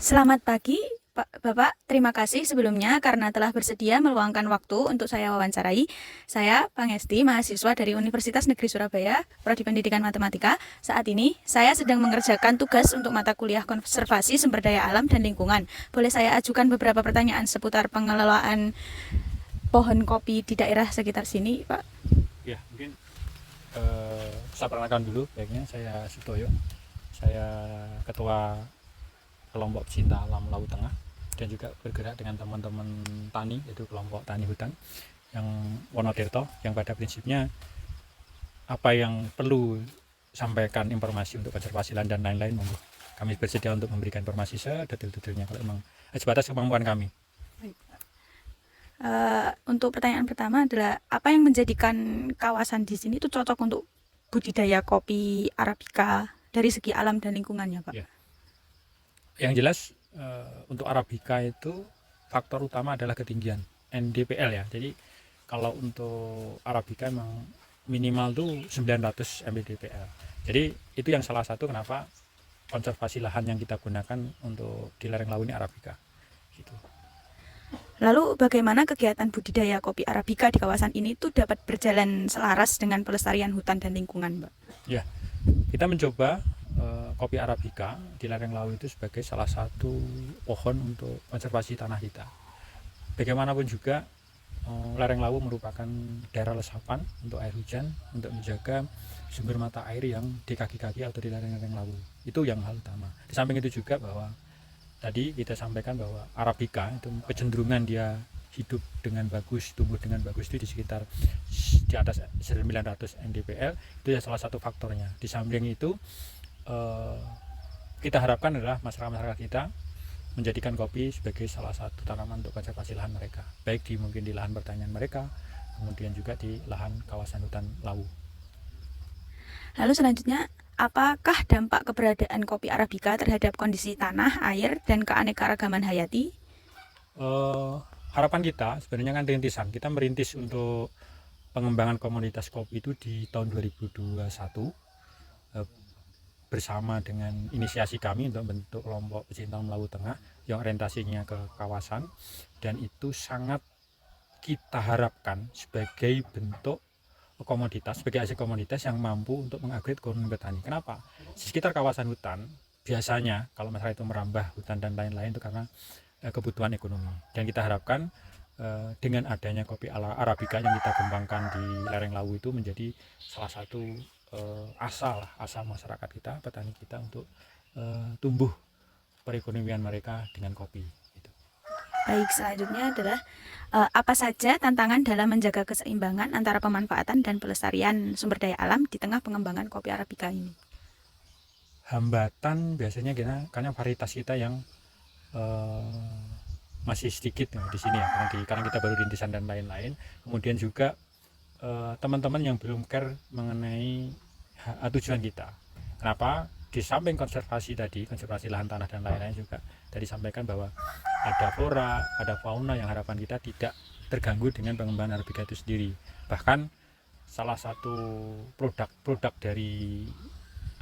Selamat pagi, Bapak. Terima kasih sebelumnya karena telah bersedia meluangkan waktu untuk saya wawancarai. Saya Pangesti, mahasiswa dari Universitas Negeri Surabaya, Prodi Pendidikan Matematika. Saat ini, saya sedang mengerjakan tugas untuk mata kuliah konservasi sumber daya alam dan lingkungan. Boleh saya ajukan beberapa pertanyaan seputar pengelolaan pohon kopi di daerah sekitar sini, Pak? Ya, mungkin saya perkenalkan dulu, baiknya saya Sutoyo. Saya ketua kelompok pecinta alam Laut Tengah dan juga bergerak dengan teman-teman tani, yaitu kelompok tani hutan yang Wonotirto, yang pada prinsipnya apa yang perlu sampaikan informasi untuk konservasi lahan dan lain-lain, kami bersedia untuk memberikan informasi sedetil-detilnya kalau memang sebatas kemampuan kami. Untuk pertanyaan pertama adalah apa yang menjadikan kawasan di sini itu cocok untuk budidaya kopi Arabica dari segi alam dan lingkungannya, Pak? Ya. Yang jelas untuk Arabica itu faktor utama adalah ketinggian NDPL ya. Jadi kalau untuk Arabica memang minimal tuh 900 mdpl. Jadi itu yang salah satu kenapa konservasi lahan yang kita gunakan untuk di lereng Lawu ini Arabica. Gitu. Lalu bagaimana kegiatan budidaya kopi Arabica di kawasan ini tuh dapat berjalan selaras dengan pelestarian hutan dan lingkungan, Mbak? Ya, kita mencoba kopi Arabica di lereng Lawu itu sebagai salah satu pohon untuk konservasi tanah kita. Bagaimanapun juga lereng Lawu merupakan daerah resapan untuk air hujan, untuk menjaga sumber mata air yang di kaki-kaki atau di lereng-lereng Lawu. Itu yang hal utama. Di samping itu juga bahwa tadi kita sampaikan bahwa Arabica itu kecenderungan dia hidup dengan bagus, tumbuh dengan bagus itu di sekitar di atas 900 mdpl, itu ya salah satu faktornya. Di samping itu kita harapkan adalah masyarakat kita menjadikan kopi sebagai salah satu tanaman untuk konservasi lahan mereka, baik mungkin di lahan pertanian mereka, kemudian juga di lahan kawasan hutan Lawu. Lalu selanjutnya, apakah dampak keberadaan kopi Arabica terhadap kondisi tanah, air, dan keanekaragaman hayati? Harapan kita sebenarnya kan rintisan, kita merintis untuk pengembangan komunitas kopi itu di tahun 2021 bersama dengan inisiasi kami untuk bentuk kelompok pecinta Lawu Tengah yang orientasinya ke kawasan, dan itu sangat kita harapkan sebagai bentuk komoditas, sebagai hasil komoditas yang mampu untuk mengupgrade ekonomi petani. Kenapa? Di sekitar kawasan hutan biasanya kalau masyarakat itu merambah hutan dan lain-lain itu karena kebutuhan ekonomi, dan kita harapkan dengan adanya kopi Arabica yang kita kembangkan di lereng Lawu itu menjadi salah satu asa masyarakat kita, petani kita untuk tumbuh perekonomian mereka dengan kopi gitu. Baik, selanjutnya adalah apa saja tantangan dalam menjaga keseimbangan antara pemanfaatan dan pelestarian sumber daya alam di tengah pengembangan kopi Arabica ini? Hambatan biasanya kita karena varietas kita yang uh, masih sedikit ya, di sini ya, karena kita baru rintisan dan lain-lain. Kemudian juga teman-teman yang belum care mengenai tujuan kita. Kenapa? Di samping konservasi tadi, konservasi lahan tanah dan lain-lain, juga tadi sampaikan bahwa ada flora, ada fauna yang harapan kita tidak terganggu dengan pengembangan Arabica itu sendiri. Bahkan salah satu produk dari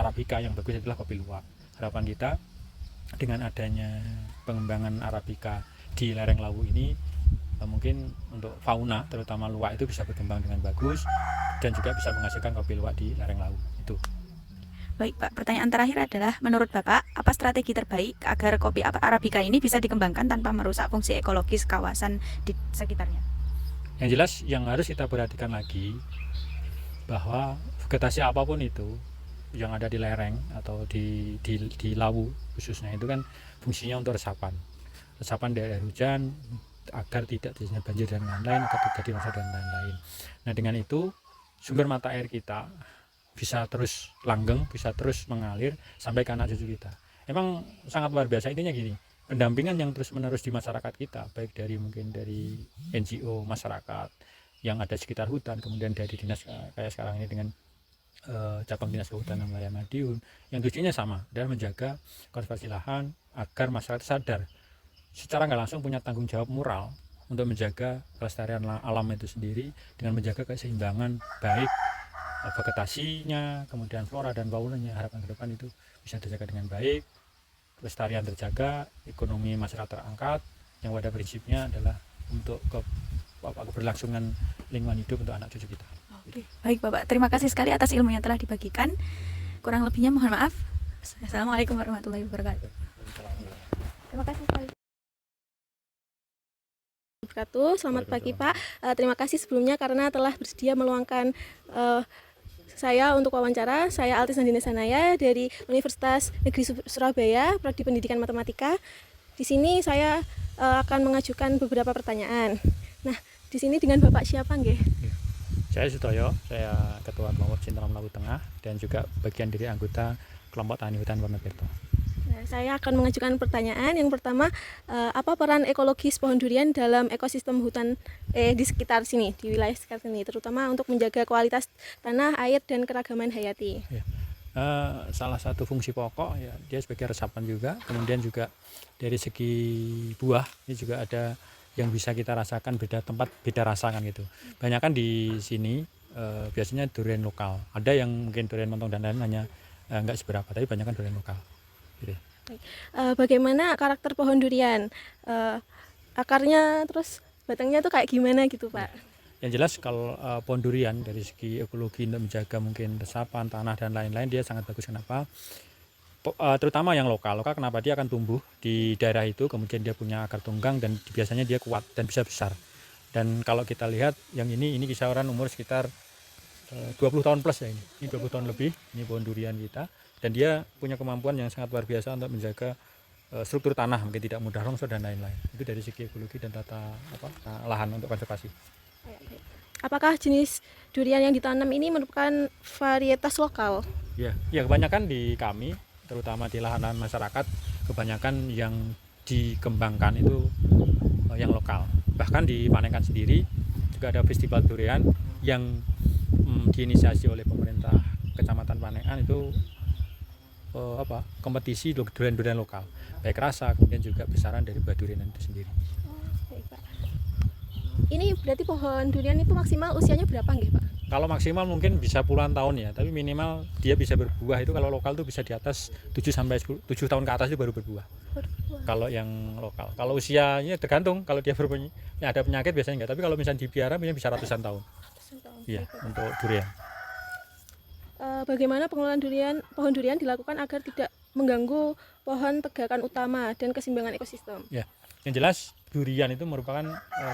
Arabica yang bagus adalah kopi luwak. Harapan kita dengan adanya pengembangan Arabica di lereng Lawu ini, mungkin untuk fauna terutama luwak itu bisa berkembang dengan bagus dan juga bisa menghasilkan kopi luwak di lereng Lawu itu. Baik, Pak. Pertanyaan terakhir adalah, menurut Bapak, apa strategi terbaik agar kopi Arabica ini bisa dikembangkan tanpa merusak fungsi ekologis kawasan di sekitarnya? Yang jelas yang harus kita perhatikan lagi bahwa vegetasi apapun itu yang ada di lereng atau di Lawu khususnya itu kan fungsinya untuk resapan dari air hujan agar tidak terjadi banjir dan lain-lain, agar tidak terjadi masalah dan lain-lain. Nah dengan itu sumber mata air kita bisa terus langgeng, bisa terus mengalir sampai ke anak cucu kita. Emang sangat luar biasa. Intinya gini, pendampingan yang terus menerus di masyarakat kita, baik dari mungkin dari NGO masyarakat yang ada sekitar hutan, kemudian dari dinas kayak sekarang ini dengan cabang dinas kehutanan wilayah Madiun, yang tujuannya sama, dan menjaga konservasi lahan agar masyarakat sadar secara nggak langsung punya tanggung jawab moral untuk menjaga kelestarian alam itu sendiri dengan menjaga keseimbangan baik vegetasinya, kemudian flora dan faunanya. Harapan ke depan itu bisa dijaga dengan baik, kelestarian terjaga, ekonomi masyarakat terangkat, yang pada prinsipnya adalah untuk keberlangsungan lingkungan hidup untuk anak cucu kita. Oke. Baik Bapak, terima kasih sekali atas ilmu yang telah dibagikan. Kurang lebihnya mohon maaf. Assalamualaikum warahmatullahi wabarakatuh. Terima kasih sekali. Selamat pagi Pak. Terima kasih sebelumnya karena telah bersedia meluangkan saya untuk wawancara. Saya Altis Nandina Sanaya dari Universitas Negeri Surabaya, Prodi Pendidikan Matematika. Di sini saya akan mengajukan beberapa pertanyaan. Nah, di sini dengan Bapak siapa nggih? Saya Sutoyo, saya Ketua Kelompok Cintalam Laut Tengah dan juga bagian dari anggota Kelompok Tani Hutan Wonokerto. Nah, saya akan mengajukan pertanyaan. Yang pertama, apa peran ekologis pohon durian dalam ekosistem hutan di sekitar sini, di wilayah sekitar sini, terutama untuk menjaga kualitas tanah, air, dan keragaman hayati? Ya. Salah satu fungsi pokok ya, dia sebagai resapan juga. Kemudian juga dari segi buah ini juga ada yang bisa kita rasakan, beda tempat beda rasa kan gitu. Banyak kan di sini biasanya durian lokal. Ada yang mungkin durian montong dan lain hanya enggak seberapa, tapi banyak kan durian lokal. Gitu. Bagaimana karakter pohon durian? Akarnya terus batangnya tuh kayak gimana gitu Pak? Yang jelas kalau pohon durian dari segi ekologi untuk menjaga mungkin resapan tanah dan lain-lain dia sangat bagus. Kenapa? Terutama yang lokal kenapa dia akan tumbuh di daerah itu, kemudian dia punya akar tunggang dan biasanya dia kuat dan bisa besar. Dan kalau kita lihat yang ini kisaran umur sekitar 20 tahun plus ya, ini 20 tahun lebih, ini pohon durian kita, dan dia punya kemampuan yang sangat luar biasa untuk menjaga struktur tanah, mungkin tidak mudah longsor dan lain-lain. Itu dari segi ekologi dan tata lahan untuk konservasi. Apakah jenis durian yang ditanam ini merupakan varietas lokal? Ya kebanyakan di kami, terutama di lahan masyarakat, kebanyakan yang dikembangkan itu yang lokal. Bahkan dipanenkan sendiri. Juga ada festival durian yang diinisiasi oleh pemerintah Kecamatan Panengan itu kompetisi durian-durian lokal, baik rasa kemudian juga besaran dari buah durian itu sendiri. Baik, Pak. Ini berarti pohon durian itu maksimal usianya berapa nggih Pak? Kalau maksimal mungkin bisa puluhan tahun ya, tapi minimal dia bisa berbuah itu kalau lokal tuh bisa di atas 7 tahun ke atas itu baru berbuah. Kalau yang lokal. Kalau usianya tergantung, kalau dia ada penyakit biasanya enggak, tapi kalau misalnya dipiara bisa ratusan tahun. Iya, untuk durian. Bagaimana pengelolaan pohon durian dilakukan agar tidak mengganggu pohon tegakan utama dan keseimbangan ekosistem? Ya, yang jelas durian itu merupakan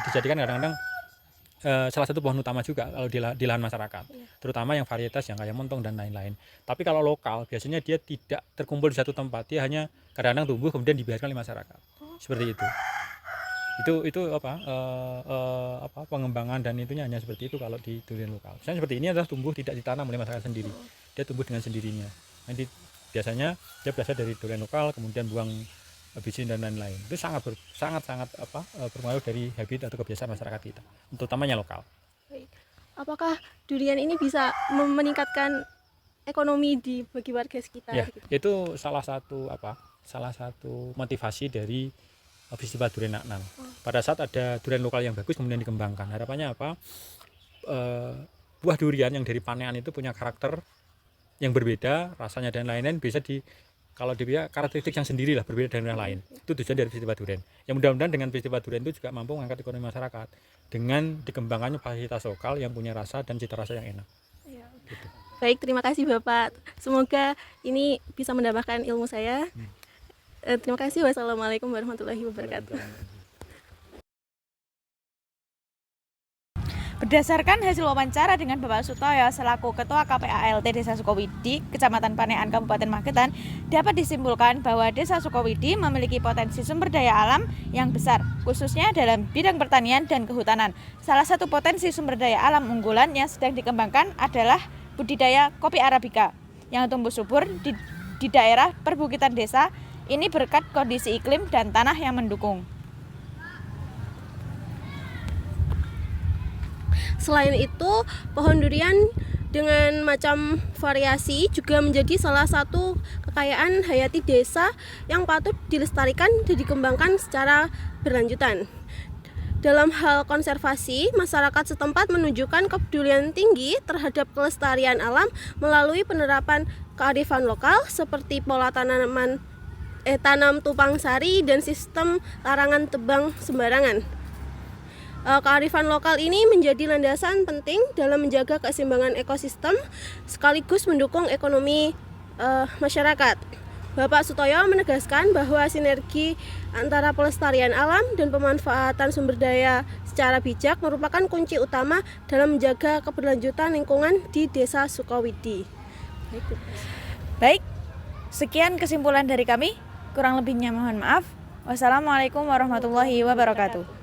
dijadikan kadang-kadang salah satu pohon utama juga kalau di lahan masyarakat, terutama yang varietas yang kayak montong dan lain-lain. Tapi kalau lokal biasanya dia tidak terkumpul di satu tempat, dia hanya kadang-kadang tumbuh kemudian dibiarkan oleh masyarakat. Seperti itu. Itu pengembangan dan itunya hanya seperti itu kalau di durian lokal. Misalnya seperti ini adalah tumbuh tidak ditanam oleh masyarakat sendiri, dia tumbuh dengan sendirinya. Nanti biasanya dia berasal dari durian lokal kemudian buang biji dan lain-lain. Itu sangat berpengaruh dari habit atau kebiasaan masyarakat kita, utamanya lokal. Baik. Apakah durian ini bisa meningkatkan ekonomi bagi warga sekitar? Ya, gitu? Itu salah satu motivasi dari festival durian Naknan. Pada saat ada durian lokal yang bagus kemudian dikembangkan, harapannya apa? Buah durian yang dari panenan itu punya karakter yang berbeda, rasanya dan lain-lain bisa kalau dia karakteristik yang sendiri lah, berbeda dari yang lain. Itu tujuan dari festival durian. Yang mudah-mudahan dengan festival durian itu juga mampu mengangkat ekonomi masyarakat dengan dikembangkannya fasilitas lokal yang punya rasa dan cita rasa yang enak. Ya. Gitu. Baik, terima kasih Bapak. Semoga ini bisa menambahkan ilmu saya. Terima kasih. Wassalamualaikum warahmatullahi wabarakatuh. Berdasarkan hasil wawancara dengan Bapak Sutoyo selaku Ketua KPALT Desa Sukowidi, Kecamatan Panekan, Kabupaten Magetan, dapat disimpulkan bahwa Desa Sukowidi memiliki potensi sumber daya alam yang besar, khususnya dalam bidang pertanian dan kehutanan. Salah satu potensi sumber daya alam unggulan yang sedang dikembangkan adalah budidaya kopi Arabica yang tumbuh subur di daerah perbukitan desa ini berkat kondisi iklim dan tanah yang mendukung. Selain itu, pohon durian dengan macam variasi juga menjadi salah satu kekayaan hayati desa yang patut dilestarikan dan dikembangkan secara berlanjutan. Dalam hal konservasi, masyarakat setempat menunjukkan kepedulian tinggi terhadap kelestarian alam melalui penerapan kearifan lokal seperti pola tanaman tanam tupang sari dan sistem larangan tebang sembarangan. Kearifan lokal ini menjadi landasan penting dalam menjaga keseimbangan ekosistem sekaligus mendukung ekonomi masyarakat. Bapak Sutoyo menegaskan bahwa sinergi antara pelestarian alam dan pemanfaatan sumber daya secara bijak merupakan kunci utama dalam menjaga keberlanjutan lingkungan di Desa Sukawidi. Baik, sekian kesimpulan dari kami. Kurang lebihnya mohon maaf. Wassalamualaikum warahmatullahi wabarakatuh.